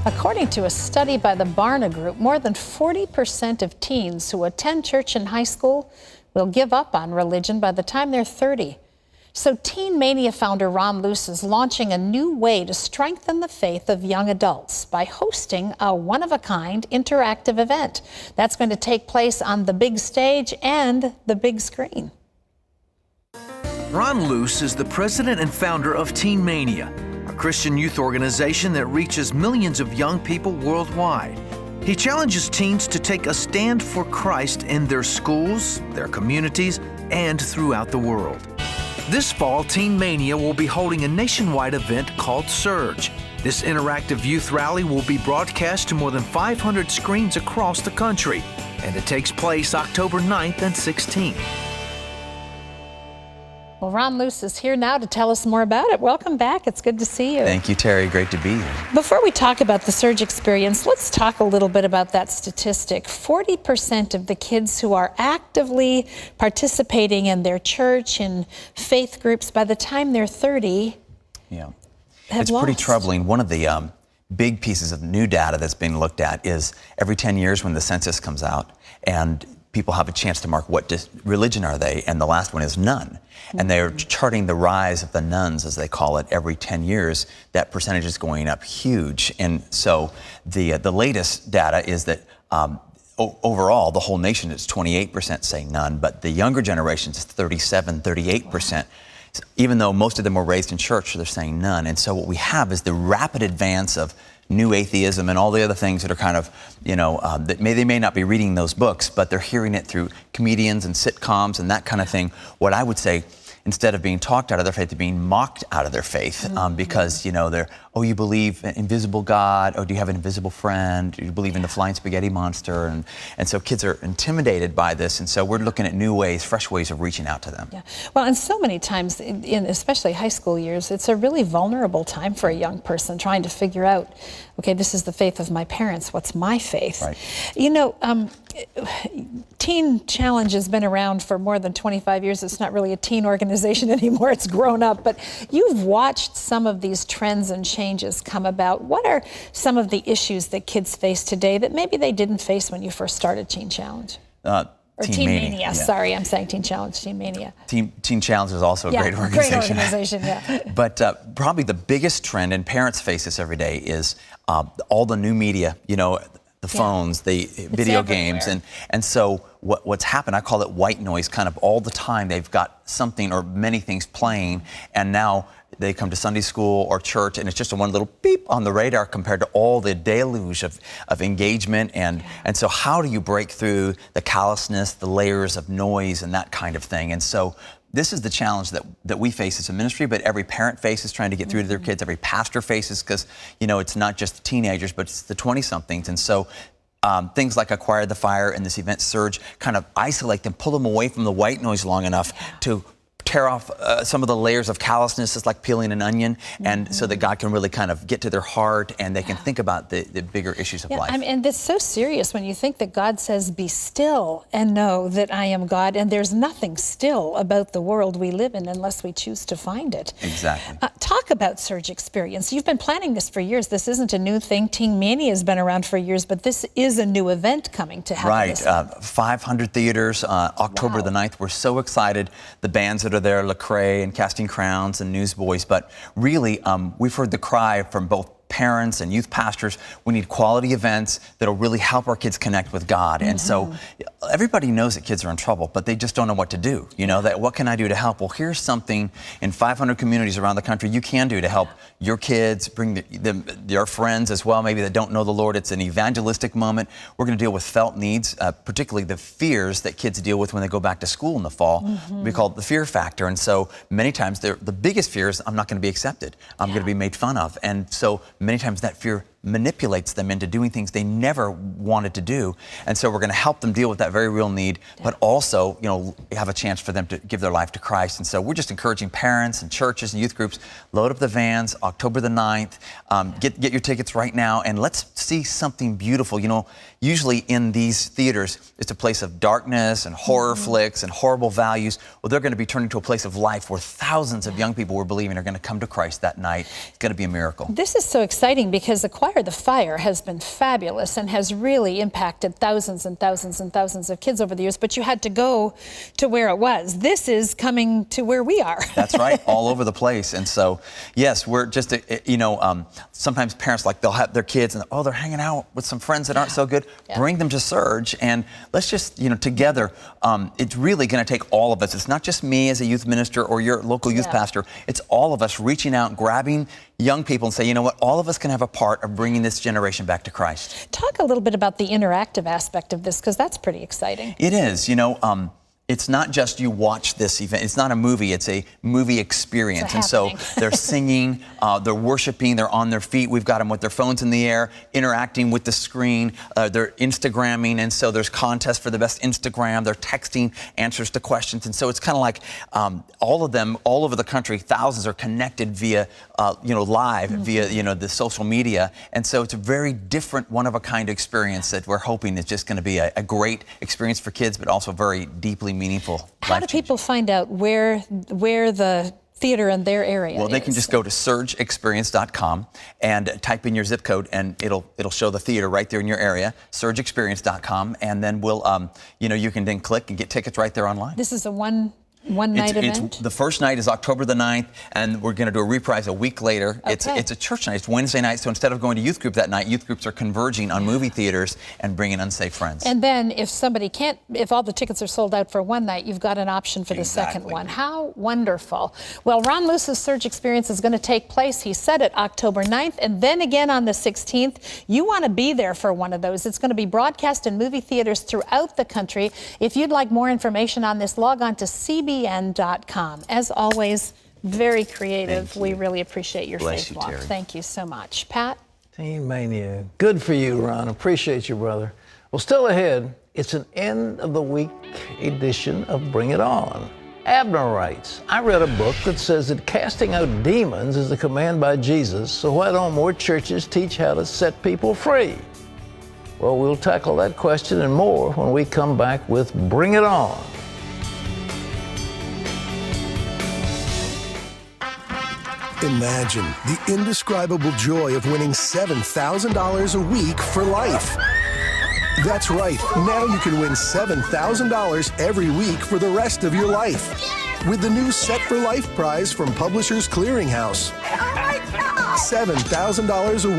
According to a study by the Barna Group, more than 40% of teens who attend church in high school will give up on religion by the time they're 30. So Teen Mania founder Ron Luce is launching a new way to strengthen the faith of young adults by hosting a one-of-a-kind interactive event that's going to take place on the big stage and the big screen. Ron Luce is the president and founder of Teen Mania, a Christian youth organization that reaches millions of young people worldwide. He challenges teens to take a stand for Christ in their schools, their communities, and throughout the world. This fall, Teen Mania will be holding a nationwide event called Surge. This interactive youth rally will be broadcast to more than 500 screens across the country, and it takes place October 9th and 16th. Well, Ron Luce is here now to tell us more about it. Welcome back. It's good to see you. Thank you, Terry. Great to be here. Before we talk about the Surge experience, let's talk a little bit about that statistic. 40% of the kids who are actively participating in their church and faith groups by the time they're 30 Yeah, have it's lost. pretty troubling. One of the big pieces of new data that's being looked at is every 10 years when the census comes out and people have a chance to mark what religion are they, and the last one is none. And they're charting the rise of the nuns, as they call it, every 10 years. That percentage is going up huge. And so the latest data is that overall, the whole nation is 28% say none, but the younger generations is 37, 38%. Wow. Even though most of them were raised in church, they're saying none. And so what we have is the rapid advance of new atheism and all the other things that are kind of, that they may not be reading those books, but they're hearing it through comedians and sitcoms and that kind of thing. What I would say, instead of being talked out of their faith, they're being mocked out of their faith because, they're, oh, you believe in invisible God? Oh, do you have an invisible friend? Do you believe in the flying spaghetti monster? And so kids are intimidated by this. And so we're looking at new ways, fresh ways of reaching out to them. Yeah. Well, and so many times, in especially high school years, it's a really vulnerable time for a young person trying to figure out, okay, this is the faith of my parents. What's my faith? Right. Teen Challenge has been around for more than 25 years. It's not really a teen organization anymore. It's grown up. But you've watched some of these trends and changes come about. What are some of the issues that kids face today that maybe they didn't face when you first started Teen Challenge? Or Teen Mania. Yeah. Sorry, I'm saying Teen Challenge, Teen Mania. Teen Challenge is also a great organization. Great organization, yeah. But probably the biggest trend, and parents face this every day, is all the new media, the phones, the video games. And so what's happened, I call it white noise, kind of all the time they've got something or many things playing, and now they come to Sunday school or church and it's just a one little beep on the radar compared to all the deluge of engagement. And so how do you break through the callousness, the layers of noise and that kind of thing? And so this is the challenge that we face as a ministry, but every parent faces trying to get through to their kids, every pastor faces, because, it's not just the teenagers, but it's the 20-somethings. And so things like Acquire the Fire and this event Surge kind of isolate them, pull them away from the white noise long enough to tear off some of the layers of callousness. It's like peeling an onion, and so that God can really kind of get to their heart and they can think about the bigger issues of life. And it's so serious when you think that God says, be still and know that I am God, and there's nothing still about the world we live in unless we choose to find it. Exactly. Talk about Surge Experience. You've been planning this for years. This isn't a new thing. Teen Mania has been around for years, but this is a new event coming to happen. Right. 500 theaters, October the 9th. We're so excited. The bands that are there, Lecrae and Casting Crowns and Newsboys, but really we've heard the cry from both parents and youth pastors, we need quality events that'll really help our kids connect with God. And so everybody knows that kids are in trouble, but they just don't know what to do. That what can I do to help? Well, here's something in 500 communities around the country you can do to help your kids, bring their friends as well, maybe that don't know the Lord. It's an evangelistic moment. We're going to deal with felt needs, particularly the fears that kids deal with when they go back to school in the fall. We call it the fear factor. And so many times the biggest fear is I'm not going to be accepted. I'm going to be made fun of. And so many times that fear manipulates them into doing things they never wanted to do. And so we're going to help them deal with that very real need, but also, have a chance for them to give their life to Christ. And so we're just encouraging parents and churches and youth groups, load up the vans, October the 9th, get your tickets right now, and let's see something beautiful. Usually in these theaters, it's a place of darkness and horror flicks and horrible values. Well, they're going to be turning to a place of life where thousands of young people we're believing are going to come to Christ that night. It's going to be a miracle. This is so exciting because the Choir the Fire has been fabulous and has really impacted thousands and thousands and thousands of kids over the years, but you had to go to where it was. This is coming to where we are. That's right, all over the place. And so, yes, we're just, sometimes parents, they'll have their kids and, they're hanging out with some friends that aren't so good. Yeah. Bring them to Surge, and let's just, together, it's really going to take all of us. It's not just me as a youth minister or your local youth pastor. It's all of us reaching out and grabbing young people and say, you know what, all of us can have a part of bringing this generation back to Christ. Talk a little bit about the interactive aspect of this, because that's pretty exciting. It is, it's not just you watch this event. It's not a movie. It's a movie experience. And so they're singing, they're worshiping, they're on their feet. We've got them with their phones in the air, interacting with the screen. They're Instagramming, and so there's contests for the best Instagram. They're texting answers to questions. And so it's kind of like all of them, all over the country, thousands are connected via, live, via, the social media. And so it's a very different, one-of-a-kind experience that we're hoping is just going to be a great experience for kids, but also very deeply meaningful. How do people find out where the theater in their area Well, they can just go to surgeexperience.com and type in your zip code, and it'll show the theater right there in your area, surgeexperience.com, and then we'll, you can then click and get tickets right there online. This is a one night event? The first night is October the 9th, and we're going to do a reprise a week later. Okay. It's a church night. It's Wednesday night, so instead of going to youth group that night, youth groups are converging on movie theaters and bringing unsafe friends. And then if all the tickets are sold out for one night, you've got an option for the second one. How wonderful. Well, Ron Luce's Surge Experience is going to take place, he said it, October 9th, and then again on the 16th. You want to be there for one of those. It's going to be broadcast in movie theaters throughout the country. If you'd like more information on this, log on to cbn.com. As always, very creative. We really appreciate your faith walk. Thank you so much. Pat? Teen Mania. Good for you, Ron. Appreciate you, brother. Well, still ahead, it's an end-of-the-week edition of Bring It On. Abner writes, I read a book that says that casting out demons is a command by Jesus, so why don't more churches teach how to set people free? Well, we'll tackle that question and more when we come back with Bring It On. Imagine the indescribable joy of winning $7,000 a week for life. That's right. Now you can win $7,000 every week for the rest of your life. With the new Set for Life prize from Publishers Clearinghouse. $7,000 a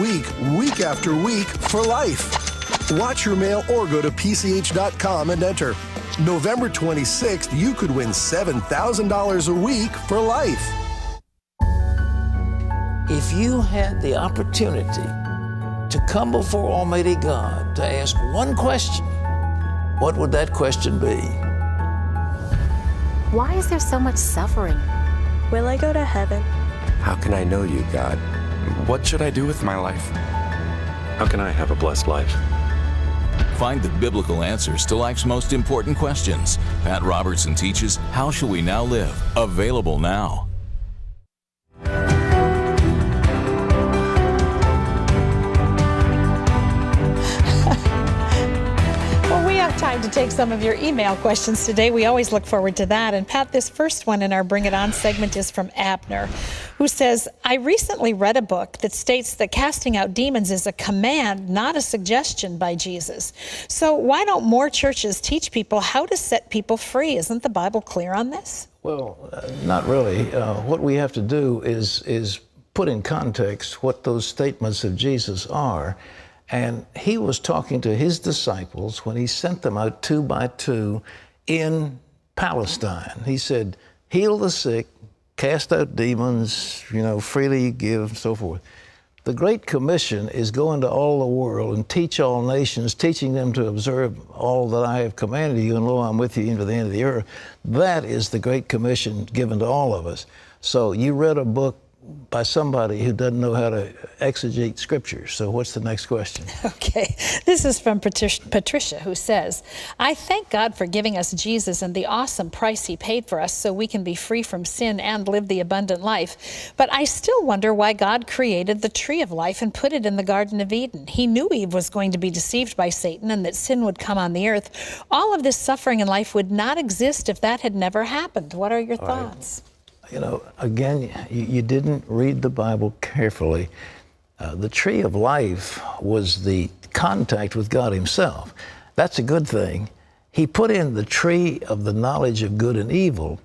week after week for life. Watch your mail or go to pch.com and enter. November 26th, you could win $7,000 a week for life. If you had the opportunity to come before Almighty God to ask one question, what would that question be? Why is there so much suffering? Will I go to heaven? How can I know you, God? What should I do with my life? How can I have a blessed life? Find the biblical answers to life's most important questions. Pat Robertson teaches How Shall We Now Live? Available now. Time to take some of your email questions today. We always look forward to that. And Pat, this first one in our Bring It On segment is from Abner, who says, I recently read a book that states that casting out demons is a command, not a suggestion by Jesus. So why don't more churches teach people how to set people free? Isn't the Bible clear on this? Well, not really. What we have to do is put in context what those statements of Jesus are. And he was talking to his disciples when he sent them out 2 by 2 in Palestine. He said, heal the sick, cast out demons, freely give, and so forth. The Great Commission is go into all the world and teach all nations, teaching them to observe all that I have commanded you, and lo, I'm with you into the end of the earth. That is the Great Commission given to all of us. So you read a book by somebody who doesn't know how to exegete Scripture. So what's the next question? Okay, this is from Patricia, who says, I thank God for giving us Jesus and the awesome price he paid for us so we can be free from sin and live the abundant life. But I still wonder why God created the tree of life and put it in the Garden of Eden. He knew Eve was going to be deceived by Satan and that sin would come on the earth. All of this suffering in life would not exist if that had never happened. What are your thoughts? You know, again, you didn't read the Bible carefully. The tree of life was the contact with God himself. That's a good thing. He put in the tree of the knowledge of good and evil.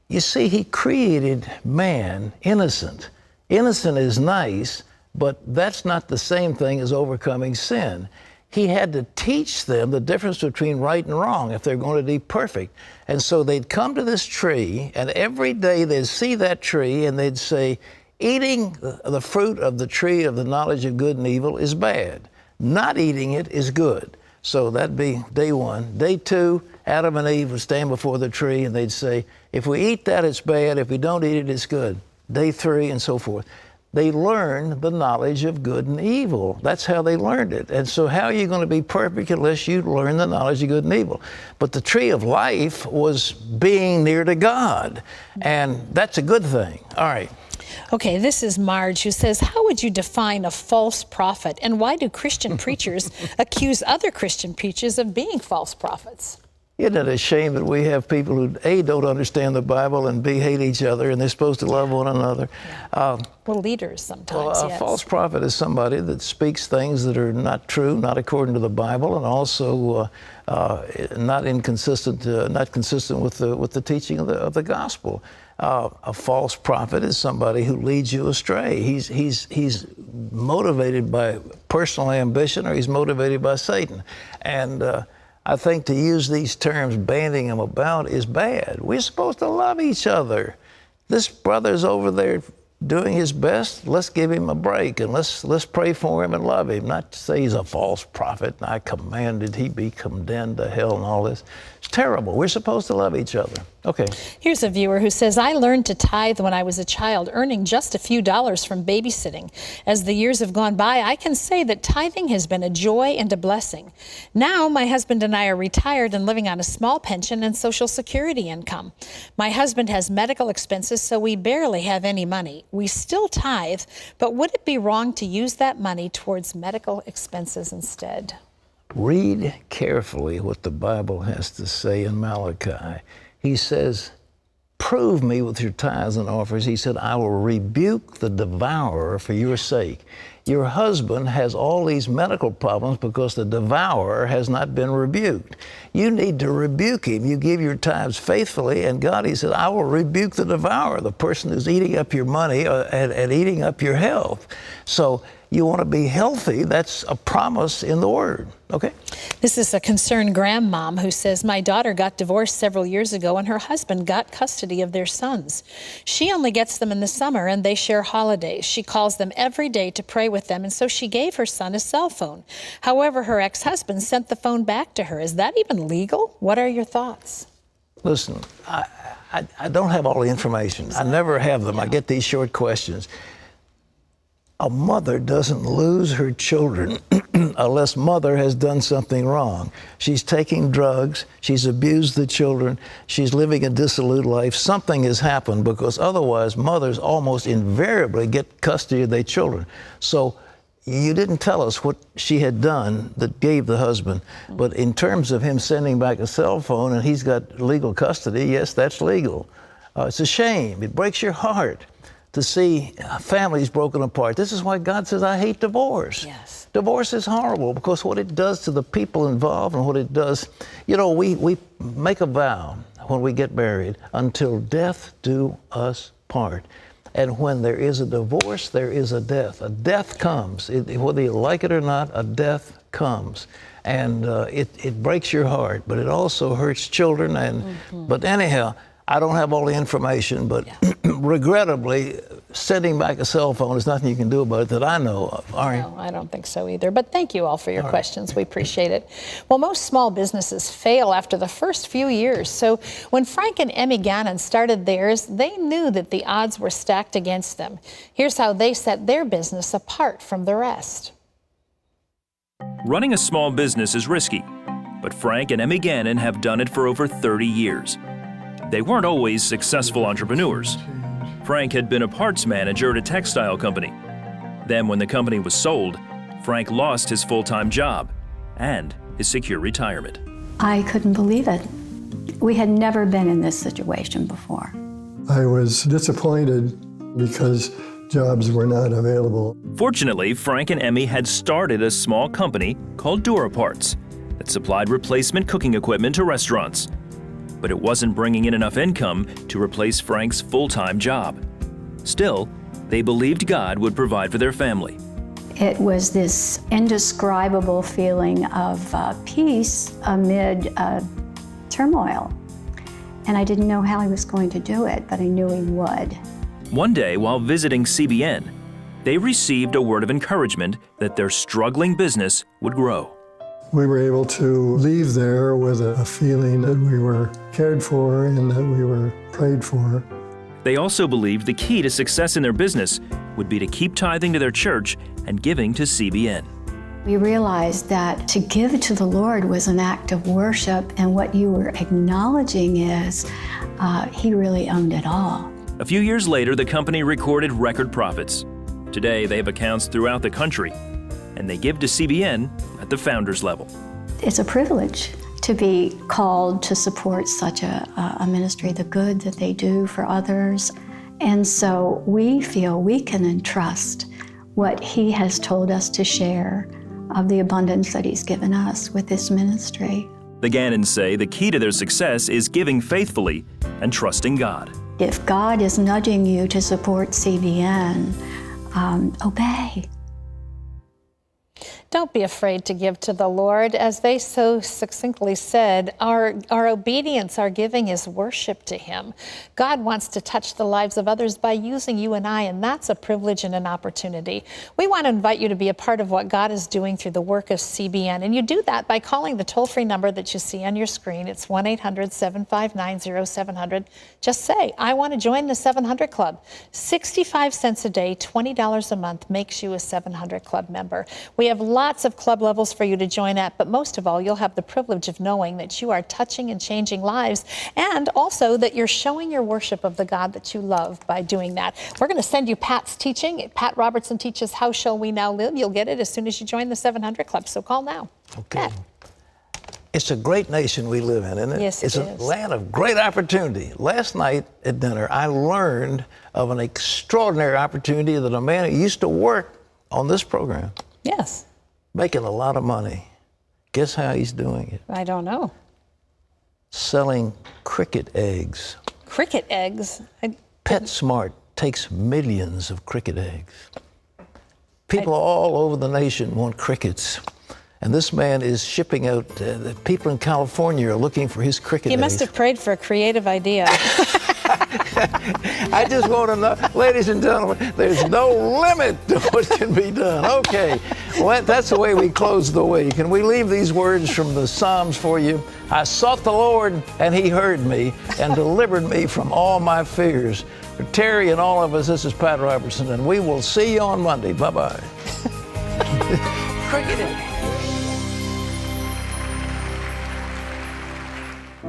You see, he created man innocent. Innocent is nice, but that's not the same thing as overcoming sin. He had to teach them the difference between right and wrong if they're going to be perfect. And so they'd come to this tree, and every day they'd see that tree, and they'd say, eating the fruit of the tree of the knowledge of good and evil is bad. Not eating it is good. So that'd be day one. Day two, Adam and Eve would stand before the tree, and they'd say, if we eat that, it's bad. If we don't eat it, it's good. Day three, and so forth. They learned the knowledge of good and evil. That's how they learned it. And so how are you going to be perfect unless you learn the knowledge of good and evil? But the tree of life was being near to God. And that's a good thing. All right. Okay, this is Marge, who says, how would you define a false prophet? And why do Christian preachers accuse other Christian preachers of being false prophets? Isn't it a shame that we have people who, A, don't understand the Bible, and B, hate each other, and they're supposed to love one another? Well, leaders sometimes, yes. A false prophet is somebody that speaks things that are not true, not according to the Bible, and also not consistent with the teaching of the gospel. A false prophet is somebody who leads you astray. He's motivated by personal ambition, or he's motivated by Satan. And I think to use these terms, banding them about, is bad. We're supposed to love each other. This brother's over there doing his best. Let's give him a break, and let's pray for him and love him. Not to say he's a false prophet, and I commanded he be condemned to hell and all this. It's terrible. We're supposed to love each other. Okay. Here's a viewer who says, I learned to tithe when I was a child, earning just a few dollars from babysitting. As the years have gone by, I can say that tithing has been a joy and a blessing. Now, my husband and I are retired and living on a small pension and Social Security income. My husband has medical expenses, so we barely have any money. We still tithe, but would it be wrong to use that money towards medical expenses instead? Read carefully what the Bible has to say in Malachi. He says, prove me with your tithes and offerings. He said, I will rebuke the devourer for your sake. Your husband has all these medical problems because the devourer has not been rebuked. You need to rebuke him. You give your tithes faithfully, and God, he said, I will rebuke the devourer, the person who's eating up your money and eating up your health. So you want to be healthy. That's a promise in the Word. Okay? This is a concerned grandmom who says, my daughter got divorced several years ago and her husband got custody of their sons. She only gets them in the summer and they share holidays. She calls them every day to pray with them, and so she gave her son a cell phone. However, her ex-husband sent the phone back to her. Is that even legal? What are your thoughts? Listen, I don't have all the information. I never have them. I get these short questions. A mother doesn't lose her children unless mother has done something wrong. She's taking drugs, she's abused the children, she's living a dissolute life. Something has happened, because otherwise mothers almost invariably get custody of their children. So you didn't tell us what she had done that gave the husband. But in terms of him sending back a cell phone and he's got legal custody, yes, that's legal. It's a shame. It breaks your heart to see families broken apart. This is why God says, I hate divorce. Yes. Divorce is horrible, because what it does to the people involved, and what it does, you know, we make a vow when we get married, until death do us part. And when there is a divorce, there is a death. A death comes. Whether you like it or not, a death comes. And it breaks your heart, but it also hurts children. And But anyhow, I don't have all the information, but regrettably, setting back a cell phone is nothing you can do about it that I know of. All right. No, I don't think so either. But thank you all for your questions. We appreciate it. Well, most small businesses fail after the first few years. So when Frank and Emmy Gannon started theirs, they knew that the odds were stacked against them. Here's how they set their business apart from the rest. Running a small business is risky, but Frank and Emmy Gannon have done it for over 30 years. They weren't always successful entrepreneurs. Frank had been a parts manager at a textile company. Then when the company was sold, Frank lost his full-time job and his secure retirement. I couldn't believe it. We had never been in this situation before. I was disappointed because jobs were not available. Fortunately, Frank and Emmy had started a small company called Dura Parts that supplied replacement cooking equipment to restaurants. But it wasn't bringing in enough income to replace Frank's full-time job. Still, they believed God would provide for their family. It was this indescribable feeling of peace amid turmoil. And I didn't know how he was going to do it, but I knew he would. One day, while visiting CBN, they received a word of encouragement that their struggling business would grow. We were able to leave there with a feeling that we were cared for and that we were prayed for. They also believed the key to success in their business would be to keep tithing to their church and giving to CBN. We realized that to give to the Lord was an act of worship, and what you were acknowledging is he really owned it all. A few years later, the company recorded record profits. Today, they have accounts throughout the country, and they give to CBN at the founders level. It's a privilege to be called to support such a ministry, the good that they do for others. And so we feel we can entrust what he has told us to share of the abundance that he's given us with this ministry. The Gannons say the key to their success is giving faithfully and trusting God. If God is nudging you to support CBN, obey. Don't be afraid to give to the Lord. As they so succinctly said, our obedience, our giving is worship to him. God wants to touch the lives of others by using you and I, and that's a privilege and an opportunity. We want to invite you to be a part of what God is doing through the work of CBN, and you do that by calling the toll-free number that you see on your screen. It's 1-800-759-0700. Just say, I want to join the 700 Club. 65 cents a day, $20 a month makes you a 700 Club member. We have lots of club levels for you to join at, but most of all, you'll have the privilege of knowing that you are touching and changing lives, and also that you're showing your worship of the God that you love by doing that. We're going to send you Pat's teaching. Pat Robertson teaches How Shall We Now Live. You'll get it as soon as you join the 700 Club, so call now. Okay. Pat. It's a great nation we live in, isn't it? Yes, it's it a is. land of great opportunity. Last night at dinner, I learned of an extraordinary opportunity that a man who used to work on this program. Yes. Making a lot of money. Guess how he's doing it? I don't know. Selling cricket eggs. Cricket eggs? PetSmart takes millions of cricket eggs. People all over the nation want crickets. And this man is shipping out, the people in California are looking for his cricket eggs. He must have prayed for a creative idea. I just want to know, ladies and gentlemen, there's no limit to what can be done. Okay, well, that's the way we close the week. And we leave these words from the Psalms for you. I sought the Lord, and he heard me and delivered me from all my fears. For Terry and all of us, this is Pat Robertson, and we will see you on Monday. Bye-bye. Cricket egg.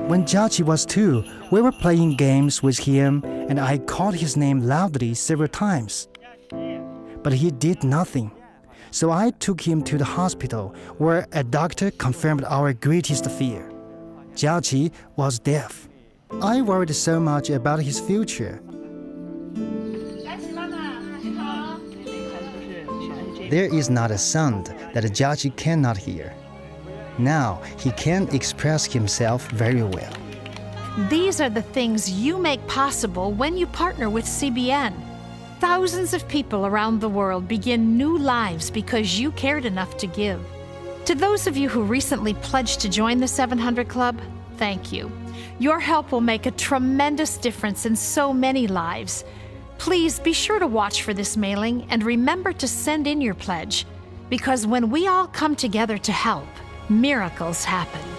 When Jiachi was 2, we were playing games with him, and I called his name loudly several times. But he did nothing. So I took him to the hospital, where a doctor confirmed our greatest fear. Jiachi was deaf. I worried so much about his future. There is not a sound that Jiachi cannot hear. Now he can express himself very well. These are the things you make possible when you partner with CBN. Thousands of people around the world begin new lives because you cared enough to give. To those of you who recently pledged to join the 700 Club, thank you. Your help will make a tremendous difference in so many lives. Please be sure to watch for this mailing and remember to send in your pledge, because when we all come together to help, miracles happen.